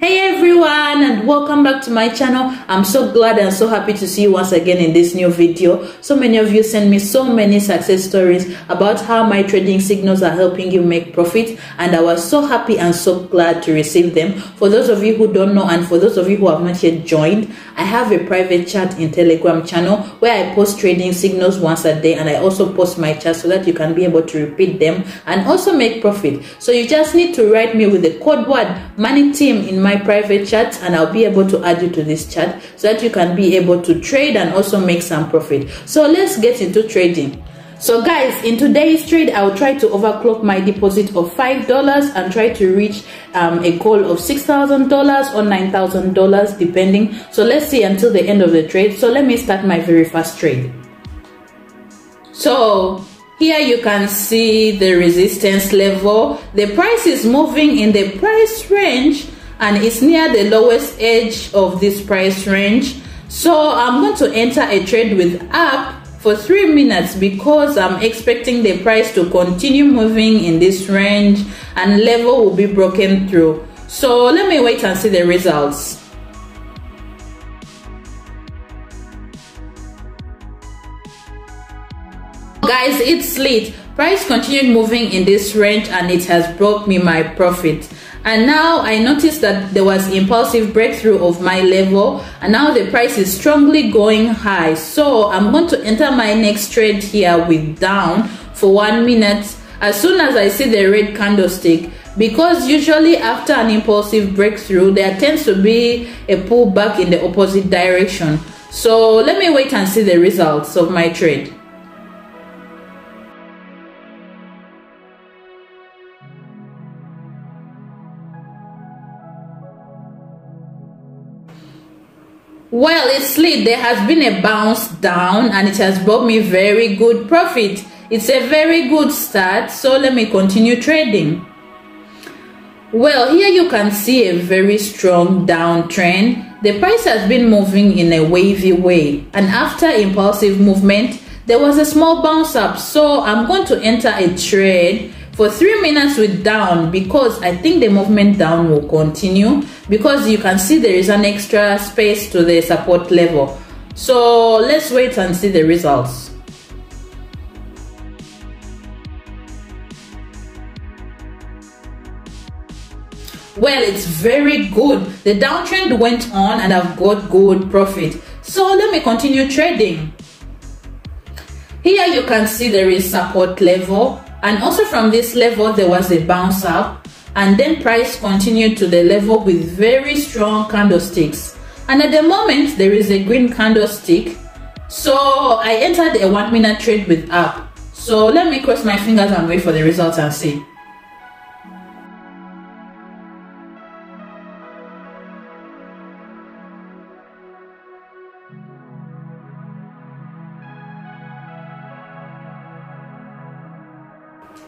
Hey everyone, and welcome back to my channel. I'm so glad and so happy to see you once again in this new video. So many of you send me so many success stories about how my trading signals are helping you make profit, and I was so happy and so glad to receive them. For those of you who don't know, and for those of you who have not yet joined, I have a private chat in Telegram channel where I post trading signals once a day, and I also post my chat so that you can be able to repeat them and also make profit. So you just need to write me with the code word money team in my private chat, and I'll be able to add you to this chat so that you can be able to trade and also make some profit. So let's get into trading. So guys, in today's trade, I'll try to overclock my deposit of $5 and try to reach a goal of $6,000 or $9,000 depending. So let's see until the end of the trade. So let me start my very first trade. So here you can see the resistance level. The price is moving in the price range and it's near the lowest edge of this price range. So I'm going to enter a trade with up for 3 minutes because I'm expecting the price to continue moving in this range and level will be broken through. So let me wait and see the results. Guys, it's lit. Price continued moving in this range and it has brought me my profit. And now I noticed that there was impulsive breakthrough of my level, and now the price is strongly going high. So I'm going to enter my next trade here with down for 1 minute as soon as I see the red candlestick, because usually after an impulsive breakthrough there tends to be a pullback in the opposite direction. So let me wait and see the results of my trade. Well, it's lit. There has been a bounce down and it has brought me very good profit. It's a very good start, so let me continue trading. Well, here you can see a very strong downtrend. The price has been moving in a wavy way, and after impulsive movement there was a small bounce up. So I'm going to enter a trade for 3 minutes with down because I think the movement down will continue, because you can see there is an extra space to the support level. So let's wait and see the results. Well, it's very good. The downtrend went on and I've got good profit. So let me continue trading. Here you can see there is support level, and also from this level there was a bounce up, and then price continued to the level with very strong candlesticks, and at the moment there is a green candlestick. So I entered a 1 minute trade with up. So let me cross my fingers and wait for the results and see.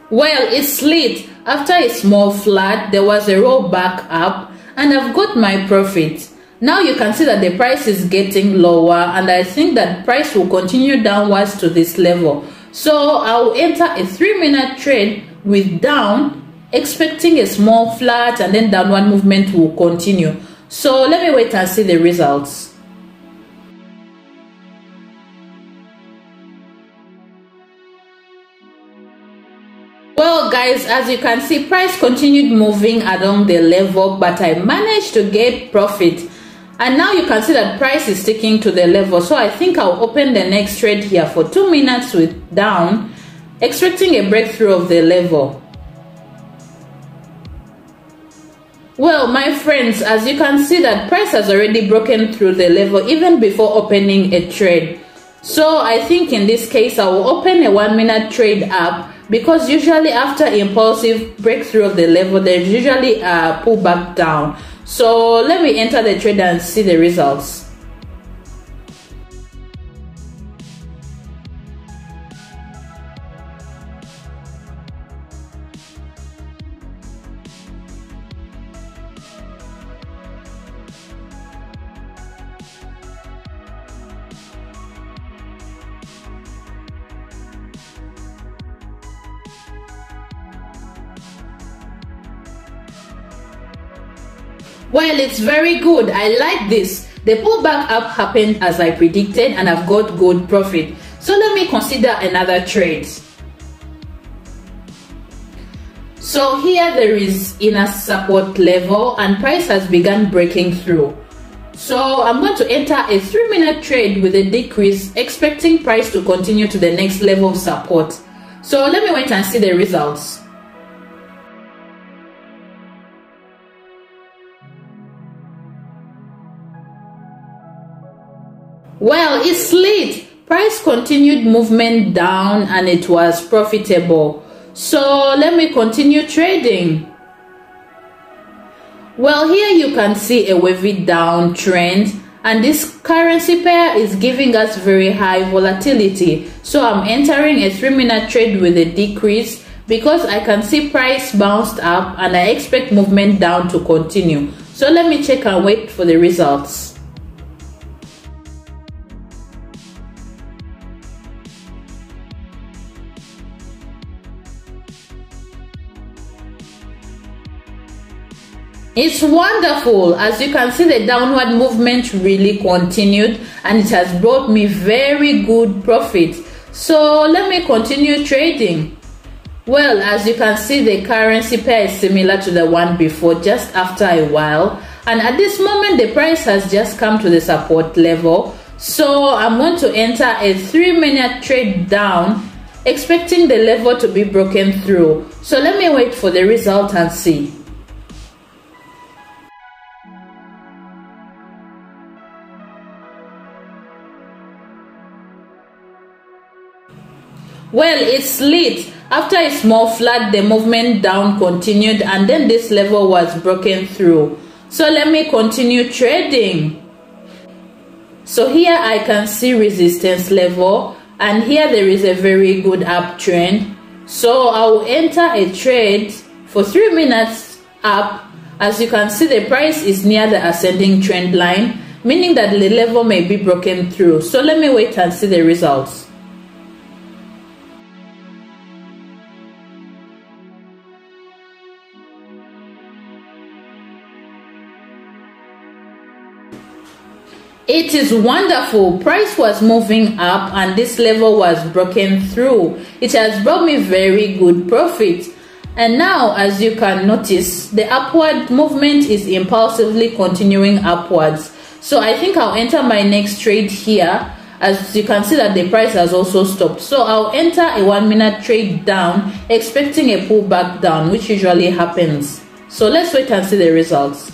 Well, it's lit. After a small flat, there was a roll back up and I've got my profit. Now you can see that the price is getting lower, and I think that price will continue downwards to this level. So I'll enter a 3 minute trade with down, expecting a small flat, and then downward movement will continue. So let me wait and see the results. Well guys, as you can see, price continued moving along the level, but I managed to get profit. And now you can see that price is sticking to the level. So I think I'll open the next trade here for 2 minutes with down, expecting a breakthrough of the level. Well, my friends, as you can see that price has already broken through the level even before opening a trade. So I think in this case I will open a 1 minute trade up, because usually after impulsive breakthrough of the level there's usually a pullback down. So let me enter the trade and see the results. Well, it's very good. I like this. The pullback up happened as I predicted and I've got good profit. So let me consider another trade. So here there is inner support level and price has begun breaking through. So I'm going to enter a 3-minute trade with a decrease, expecting price to continue to the next level of support. So let me wait and see the results. Well, it's lit. Price continued movement down and it was profitable. So let me continue trading. Well, here you can see a wavy down trend and this currency pair is giving us very high volatility. So I'm entering a 3-minute trade with a decrease because I can see price bounced up and I expect movement down to continue. So let me check and wait for the results. It's wonderful. As you can see, the downward movement really continued and it has brought me very good profit. So let me continue trading. Well, as you can see, the currency pair is similar to the one before just after a while. And at this moment, the price has just come to the support level. So I'm going to enter a 3-minute trade down, expecting the level to be broken through. So let me wait for the result and see. Well, it's lit. After a small flat, the movement down continued and then this level was broken through. So let me continue trading. So here I can see resistance level and here there is a very good uptrend. So I will enter a trade for 3 minutes up. As you can see, the price is near the ascending trend line, meaning that the level may be broken through. So let me wait and see the results. It is wonderful. Price was moving up and this level was broken through. It has brought me very good profit. And now, as you can notice, the upward movement is impulsively continuing upwards. So I think I'll enter my next trade here. As you can see that the price has also stopped. So I'll enter a 1-minute trade down, expecting a pullback down, which usually happens. So let's wait and see the results.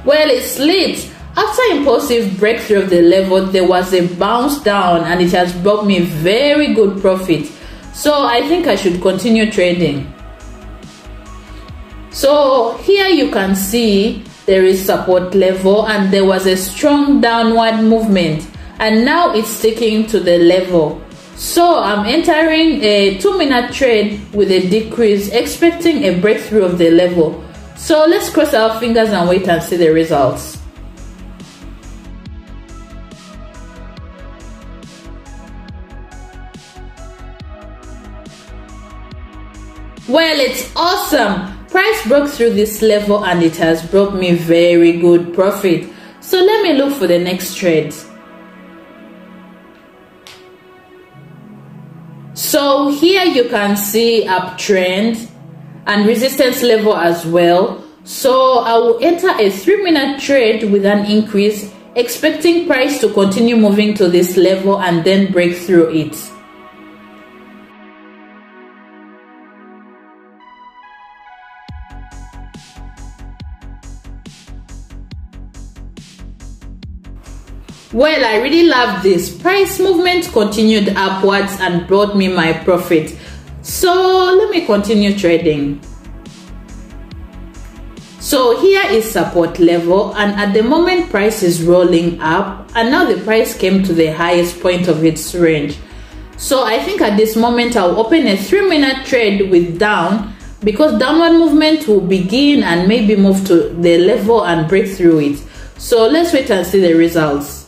Well, it's lit. After impulsive breakthrough of the level, there was a bounce down and it has brought me very good profit. So I think I should continue trading. So here you can see there is support level and there was a strong downward movement and now it's sticking to the level. So I'm entering a 2-minute trade with a decrease, expecting a breakthrough of the level. So let's cross our fingers and wait and see the results. Well, it's awesome. Price broke through this level and it has brought me very good profit. So let me look for the next trade. So here you can see uptrend and resistance level as well. So I will enter a 3-minute trade with an increase, expecting price to continue moving to this level and then break through it. Well, I really love this. Price movement continued upwards and brought me my profit. So let me continue trading. So here is support level and at the moment price is rolling up and now the price came to the highest point of its range. So I think at this moment I'll open a 3-minute trade with down because downward movement will begin and maybe move to the level and break through it. So let's wait and see the results.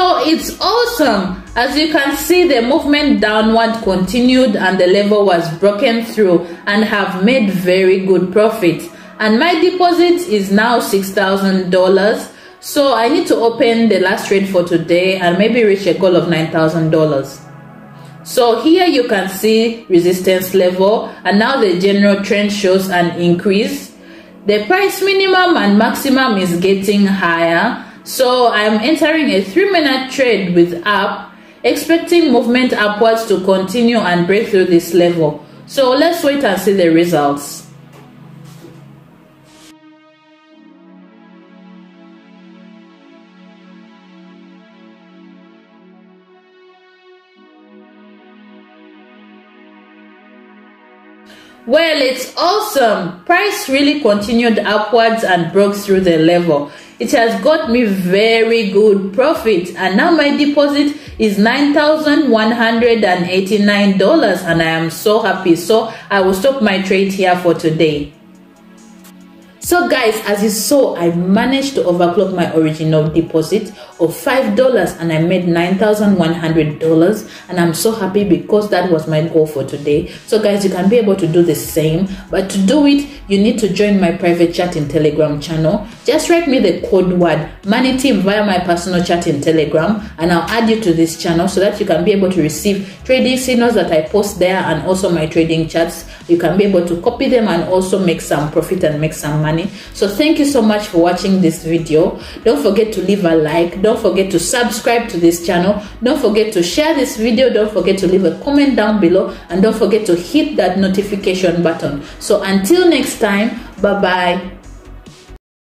So it's awesome. As you can see, the movement downward continued and the level was broken through, and have made very good profit. And my deposit is now $6,000. So I need to open the last trade for today and maybe reach a goal of $9,000. So here you can see resistance level, and now the general trend shows an increase. The price minimum and maximum is getting higher. So I'm entering a 3-minute trade with up, expecting movement upwards to continue and break through this level. So let's wait and see the results. Well, it's awesome. Price really continued upwards and broke through the level. It has got me very good profit, and now my deposit is $9,189, and I am so happy. So I will stop my trade here for today. So guys, as you saw, I managed to overclock my original deposit of $5 and I made $9,100, and I'm so happy because that was my goal for today. So guys, you can be able to do the same, but to do it, you need to join my private chat in Telegram channel. Just write me the code word Money Team via my personal chat in Telegram, and I'll add you to this channel so that you can be able to receive trading signals that I post there, and also my trading chats. You can be able to copy them and also make some profit and make some money. So thank you so much for watching this video. Don't forget to leave a like. Don't forget to subscribe to this channel. Don't forget to share this video. Don't forget to leave a comment down below, and don't forget to hit that notification button. So until next time, bye bye.